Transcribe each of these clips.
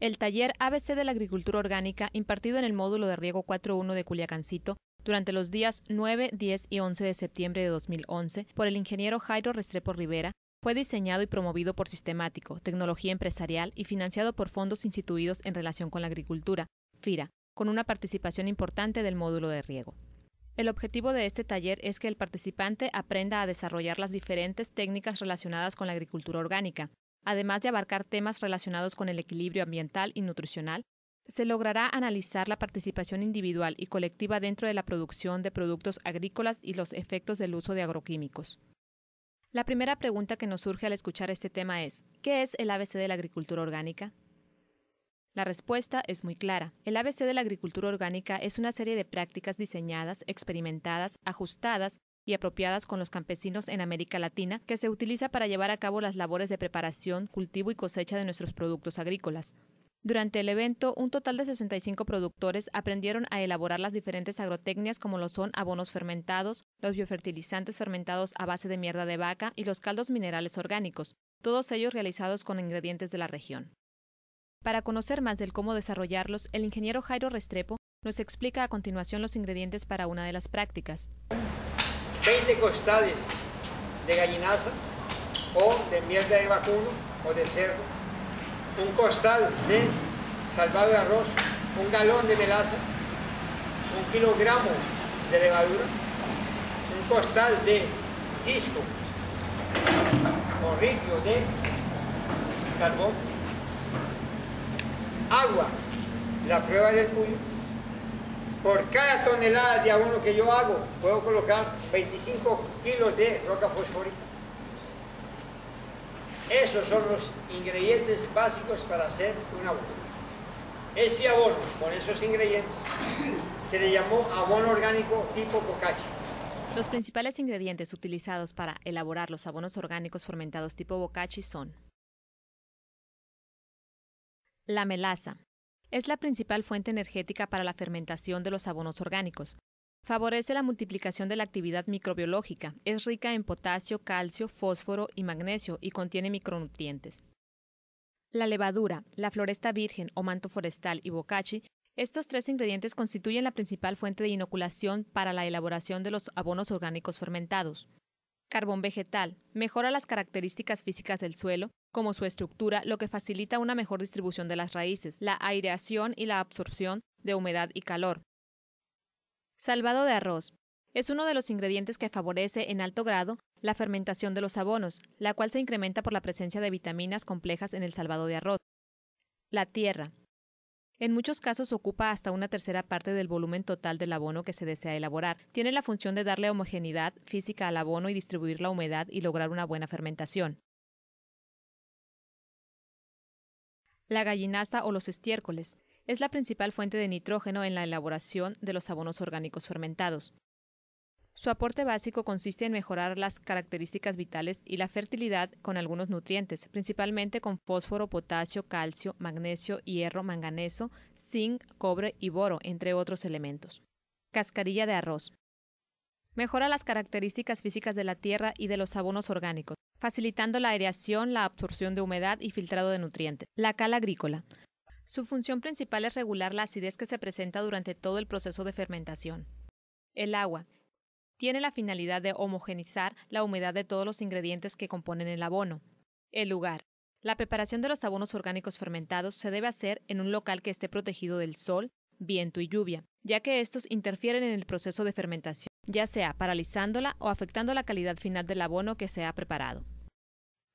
El taller ABC de la Agricultura Orgánica, impartido en el módulo de riego 4.1 de Culiacancito, durante los días 9, 10 y 11 de septiembre de 2011, por el ingeniero Jairo Restrepo Rivera, fue diseñado y promovido por Sistemático, Tecnología Empresarial y financiado por fondos instituidos en relación con la agricultura, FIRA, con una participación importante del módulo de riego. El objetivo de este taller es que el participante aprenda a desarrollar las diferentes técnicas relacionadas con la agricultura orgánica. Además de abarcar temas relacionados con el equilibrio ambiental y nutricional, se logrará analizar la participación individual y colectiva dentro de la producción de productos agrícolas y los efectos del uso de agroquímicos. La primera pregunta que nos surge al escuchar este tema es: ¿qué es el ABC de la agricultura orgánica? La respuesta es muy clara. El ABC de la agricultura orgánica es una serie de prácticas diseñadas, experimentadas, ajustadas y apropiadas con los campesinos en América Latina que se utiliza para llevar a cabo las labores de preparación, cultivo y cosecha de nuestros productos agrícolas. Durante el evento, un total de 65 productores aprendieron a elaborar las diferentes agrotecnias como lo son abonos fermentados, los biofertilizantes fermentados a base de mierda de vaca y los caldos minerales orgánicos, todos ellos realizados con ingredientes de la región. Para conocer más del cómo desarrollarlos, el ingeniero Jairo Restrepo nos explica a continuación los ingredientes para una de las prácticas. 20 costales de gallinaza o de mierda de vacuno o de cerdo, un costal de salvado de arroz, un galón de melaza, 1 kilogramo de levadura, un costal de cisco o ripio de carbón, agua, la prueba del puño. Por cada tonelada de abono que yo hago, puedo colocar 25 kilos de roca fosfórica. Esos son los ingredientes básicos para hacer un abono. Ese abono, con esos ingredientes, se le llamó abono orgánico tipo Boccacci. Los principales ingredientes utilizados para elaborar los abonos orgánicos fermentados tipo Boccacci son: la melaza. Es la principal fuente energética para la fermentación de los abonos orgánicos. Favorece la multiplicación de la actividad microbiológica, es rica en potasio, calcio, fósforo y magnesio y contiene micronutrientes. La levadura, la floresta virgen o manto forestal y Boccacci, estos tres ingredientes constituyen la principal fuente de inoculación para la elaboración de los abonos orgánicos fermentados. Carbón vegetal, mejora las características físicas del suelo, como su estructura, lo que facilita una mejor distribución de las raíces, la aireación y la absorción de humedad y calor. Salvado de arroz. Es uno de los ingredientes que favorece en alto grado la fermentación de los abonos, la cual se incrementa por la presencia de vitaminas complejas en el salvado de arroz. La tierra. En muchos casos ocupa hasta una tercera parte del volumen total del abono que se desea elaborar. Tiene la función de darle homogeneidad física al abono y distribuir la humedad y lograr una buena fermentación. La gallinaza o los estiércoles. Es la principal fuente de nitrógeno en la elaboración de los abonos orgánicos fermentados. Su aporte básico consiste en mejorar las características vitales y la fertilidad con algunos nutrientes, principalmente con fósforo, potasio, calcio, magnesio, hierro, manganeso, zinc, cobre y boro, entre otros elementos. Cascarilla de arroz. Mejora las características físicas de la tierra y de los abonos orgánicos, facilitando la aireación, la absorción de humedad y filtrado de nutrientes. La cal agrícola. Su función principal es regular la acidez que se presenta durante todo el proceso de fermentación. El agua. Tiene la finalidad de homogeneizar la humedad de todos los ingredientes que componen el abono. El lugar. La preparación de los abonos orgánicos fermentados se debe hacer en un local que esté protegido del sol, viento y lluvia, ya que estos interfieren en el proceso de fermentación, ya sea paralizándola o afectando la calidad final del abono que se ha preparado.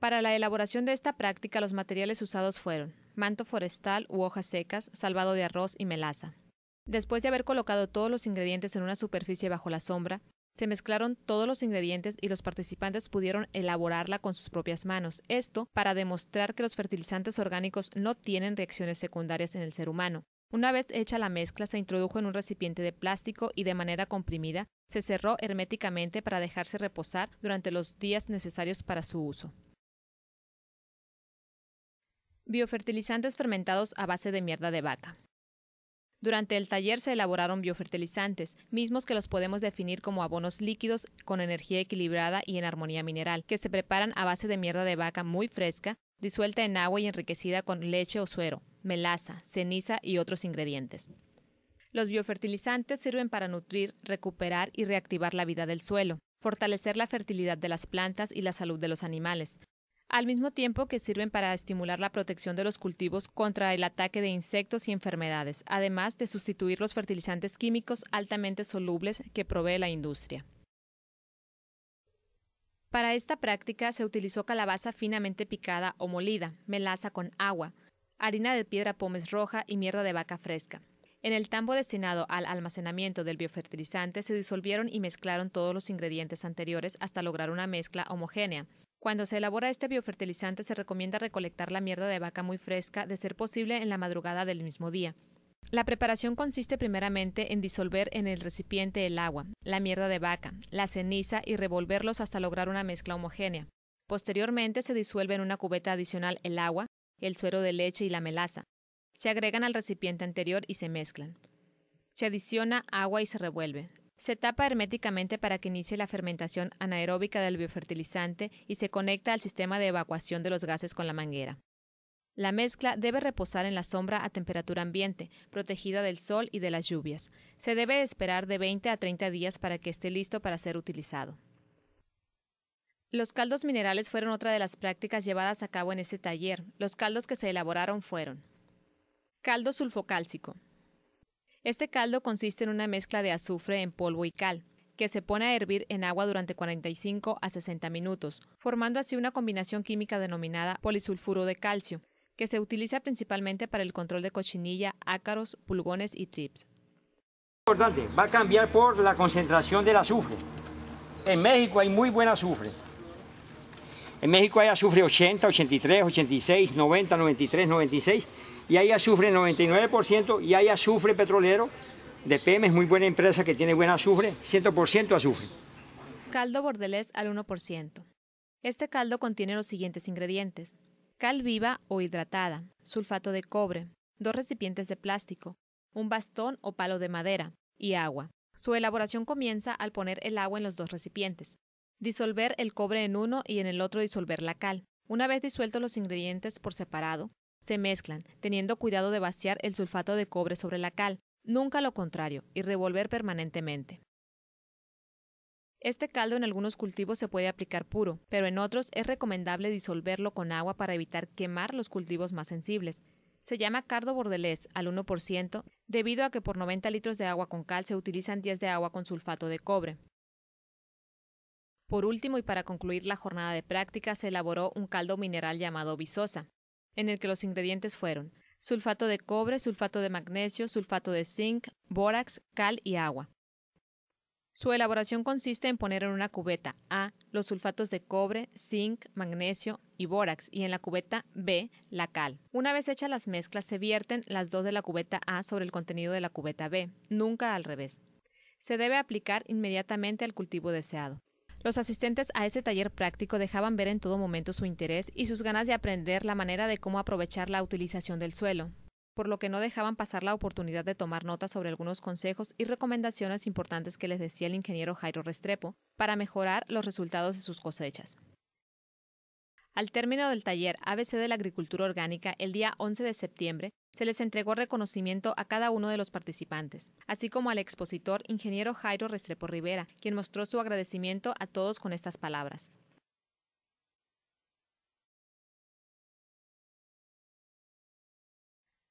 Para la elaboración de esta práctica, los materiales usados fueron manto forestal u hojas secas, salvado de arroz y melaza. Después de haber colocado todos los ingredientes en una superficie bajo la sombra, se mezclaron todos los ingredientes y los participantes pudieron elaborarla con sus propias manos. Esto para demostrar que los fertilizantes orgánicos no tienen reacciones secundarias en el ser humano. Una vez hecha la mezcla, se introdujo en un recipiente de plástico y de manera comprimida se cerró herméticamente para dejarse reposar durante los días necesarios para su uso. Biofertilizantes fermentados a base de mierda de vaca. Durante el taller se elaboraron biofertilizantes, mismos que los podemos definir como abonos líquidos con energía equilibrada y en armonía mineral, que se preparan a base de mierda de vaca muy fresca, disuelta en agua y enriquecida con leche o suero, melaza, ceniza y otros ingredientes. Los biofertilizantes sirven para nutrir, recuperar y reactivar la vida del suelo, fortalecer la fertilidad de las plantas y la salud de los animales, al mismo tiempo que sirven para estimular la protección de los cultivos contra el ataque de insectos y enfermedades, además de sustituir los fertilizantes químicos altamente solubles que provee la industria. Para esta práctica se utilizó calabaza finamente picada o molida, melaza con agua, harina de piedra pómez roja y mierda de vaca fresca. En el tambo destinado al almacenamiento del biofertilizante se disolvieron y mezclaron todos los ingredientes anteriores hasta lograr una mezcla homogénea. Cuando se elabora este biofertilizante se recomienda recolectar la mierda de vaca muy fresca, de ser posible en la madrugada del mismo día. La preparación consiste primeramente en disolver en el recipiente el agua, la mierda de vaca, la ceniza y revolverlos hasta lograr una mezcla homogénea. Posteriormente se disuelve en una cubeta adicional el agua, el suero de leche y la melaza. Se agregan al recipiente anterior y se mezclan. Se adiciona agua y se revuelve. Se tapa herméticamente para que inicie la fermentación anaeróbica del biofertilizante y se conecta al sistema de evacuación de los gases con la manguera. La mezcla debe reposar en la sombra a temperatura ambiente, protegida del sol y de las lluvias. Se debe esperar de 20 a 30 días para que esté listo para ser utilizado. Los caldos minerales fueron otra de las prácticas llevadas a cabo en este taller. Los caldos que se elaboraron fueron: caldo sulfocálcico. Este caldo consiste en una mezcla de azufre en polvo y cal, que se pone a hervir en agua durante 45 a 60 minutos, formando así una combinación química denominada polisulfuro de calcio, que se utiliza principalmente para el control de cochinilla, ácaros, pulgones y trips. Importante, va a cambiar por la concentración del azufre. En México hay muy buen azufre. En México hay azufre 80, 83, 86, 90, 93, 96, y hay azufre 99%, y hay azufre petrolero de Pemex, muy buena empresa que tiene buen azufre, 100% azufre. Caldo bordelés al 1%. Este caldo contiene los siguientes ingredientes: cal viva o hidratada, sulfato de cobre, 2 recipientes de plástico, un bastón o palo de madera y agua. Su elaboración comienza al poner el agua en los 2 recipientes. Disolver el cobre en uno y en el otro disolver la cal. Una vez disueltos los ingredientes por separado, se mezclan, teniendo cuidado de vaciar el sulfato de cobre sobre la cal, nunca lo contrario, y revolver permanentemente. Este caldo en algunos cultivos se puede aplicar puro, pero en otros es recomendable disolverlo con agua para evitar quemar los cultivos más sensibles. Se llama caldo bordelés al 1% debido a que por 90 litros de agua con cal se utilizan 10 de agua con sulfato de cobre. Por último, y para concluir la jornada de práctica, se elaboró un caldo mineral llamado visosa, en el que los ingredientes fueron sulfato de cobre, sulfato de magnesio, sulfato de zinc, bórax, cal y agua. Su elaboración consiste en poner en una cubeta A los sulfatos de cobre, zinc, magnesio y bórax, y en la cubeta B la cal. Una vez hechas las mezclas, se vierten las 2 de la cubeta A sobre el contenido de la cubeta B, nunca al revés. Se debe aplicar inmediatamente al cultivo deseado. Los asistentes a este taller práctico dejaban ver en todo momento su interés y sus ganas de aprender la manera de cómo aprovechar la utilización del suelo, por lo que no dejaban pasar la oportunidad de tomar nota sobre algunos consejos y recomendaciones importantes que les decía el ingeniero Jairo Restrepo para mejorar los resultados de sus cosechas. Al término del taller ABC de la Agricultura Orgánica, el día 11 de septiembre, se les entregó reconocimiento a cada uno de los participantes, así como al expositor ingeniero Jairo Restrepo Rivera, quien mostró su agradecimiento a todos con estas palabras.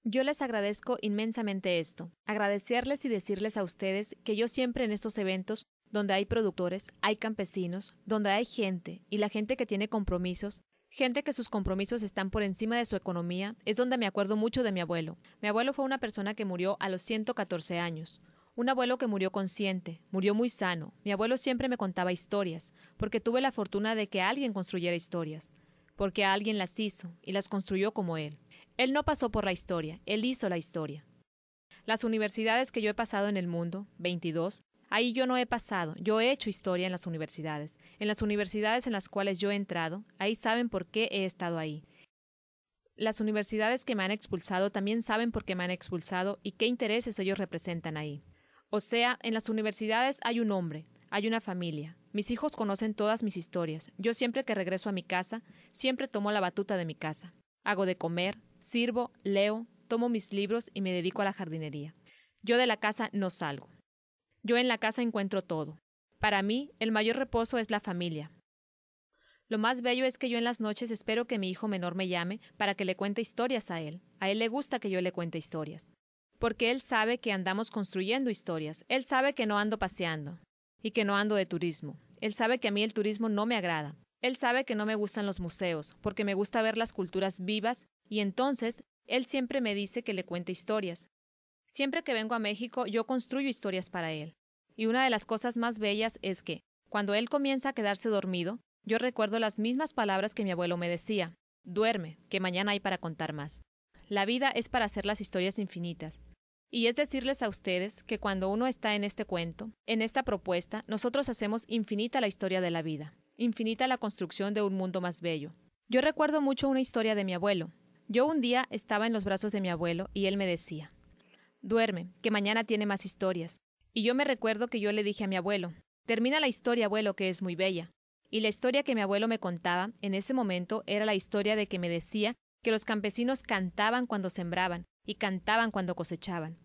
Yo les agradezco inmensamente esto, agradecerles y decirles a ustedes que yo siempre en estos eventos, donde hay productores, hay campesinos, donde hay gente, y la gente que tiene compromisos, gente que sus compromisos están por encima de su economía, es donde me acuerdo mucho de mi abuelo. Mi abuelo fue una persona que murió a los 114 años. Un abuelo que murió consciente, murió muy sano. Mi abuelo siempre me contaba historias, porque tuve la fortuna de que alguien construyera historias, porque alguien las hizo y las construyó como él. Él no pasó por la historia, él hizo la historia. Las universidades que yo he pasado en el mundo, 22, ahí yo no he pasado, yo he hecho historia en las universidades. En las universidades en las cuales yo he entrado, ahí saben por qué he estado ahí. Las universidades que me han expulsado también saben por qué me han expulsado y qué intereses ellos representan ahí. O sea, en las universidades hay un hombre, hay una familia. Mis hijos conocen todas mis historias. Yo siempre que regreso a mi casa, siempre tomo la batuta de mi casa. Hago de comer, sirvo, leo, tomo mis libros y me dedico a la jardinería. Yo de la casa no salgo. Yo en la casa encuentro todo. Para mí, el mayor reposo es la familia. Lo más bello es que yo en las noches espero que mi hijo menor me llame para que le cuente historias a él. A él le gusta que yo le cuente historias. Porque él sabe que andamos construyendo historias. Él sabe que no ando paseando y que no ando de turismo. Él sabe que a mí el turismo no me agrada. Él sabe que no me gustan los museos, porque me gusta ver las culturas vivas, y entonces él siempre me dice que le cuente historias. Siempre que vengo a México, yo construyo historias para él. Y una de las cosas más bellas es que, cuando él comienza a quedarse dormido, yo recuerdo las mismas palabras que mi abuelo me decía: duerme, que mañana hay para contar más. La vida es para hacer las historias infinitas. Y es decirles a ustedes que cuando uno está en este cuento, en esta propuesta, nosotros hacemos infinita la historia de la vida, infinita la construcción de un mundo más bello. Yo recuerdo mucho una historia de mi abuelo. Yo un día estaba en los brazos de mi abuelo y él me decía: duerme, que mañana tiene más historias. Y yo me recuerdo que yo le dije a mi abuelo: termina la historia, abuelo, que es muy bella. Y la historia que mi abuelo me contaba en ese momento era la historia de que me decía que los campesinos cantaban cuando sembraban y cantaban cuando cosechaban.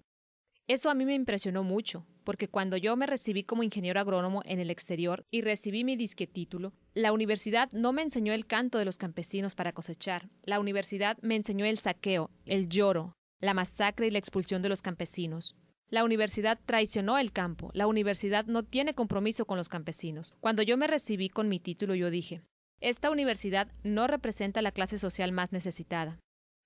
Eso a mí me impresionó mucho, porque cuando yo me recibí como ingeniero agrónomo en el exterior y recibí mi disquetítulo, la universidad no me enseñó el canto de los campesinos para cosechar. La universidad me enseñó el saqueo, el lloro, la masacre y la expulsión de los campesinos. La universidad traicionó el campo. La universidad no tiene compromiso con los campesinos. Cuando yo me recibí con mi título, yo dije: esta universidad no representa la clase social más necesitada.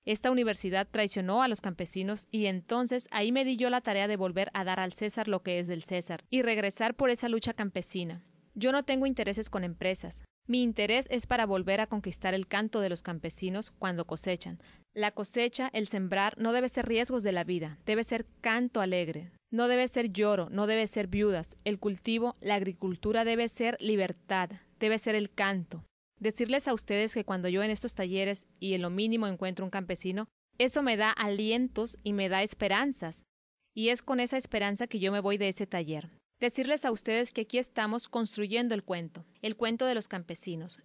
Esta universidad traicionó a los campesinos y entonces ahí me di yo la tarea de volver a dar al César lo que es del César y regresar por esa lucha campesina. Yo no tengo intereses con empresas. Mi interés es para volver a conquistar el canto de los campesinos cuando cosechan. La cosecha, el sembrar, no debe ser riesgos de la vida, debe ser canto alegre. No debe ser lloro, no debe ser viudas. El cultivo, la agricultura debe ser libertad, debe ser el canto. Decirles a ustedes que cuando yo en estos talleres y en lo mínimo encuentro un campesino, eso me da alientos y me da esperanzas. Y es con esa esperanza que yo me voy de este taller. Decirles a ustedes que aquí estamos construyendo el cuento de los campesinos.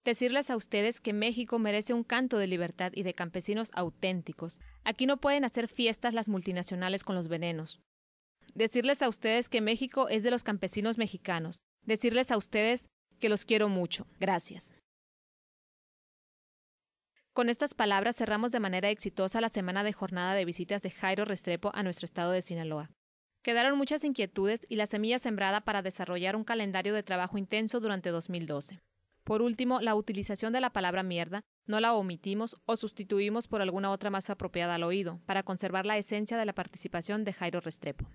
Decirles a ustedes que México merece un canto de libertad y de campesinos auténticos. Aquí no pueden hacer fiestas las multinacionales con los venenos. Decirles a ustedes que México es de los campesinos mexicanos. Decirles a ustedes que los quiero mucho. Gracias. Con estas palabras cerramos de manera exitosa la semana de jornada de visitas de Jairo Restrepo a nuestro estado de Sinaloa. Quedaron muchas inquietudes y la semilla sembrada para desarrollar un calendario de trabajo intenso durante 2012. Por último, la utilización de la palabra mierda no la omitimos o sustituimos por alguna otra más apropiada al oído, para conservar la esencia de la participación de Jairo Restrepo.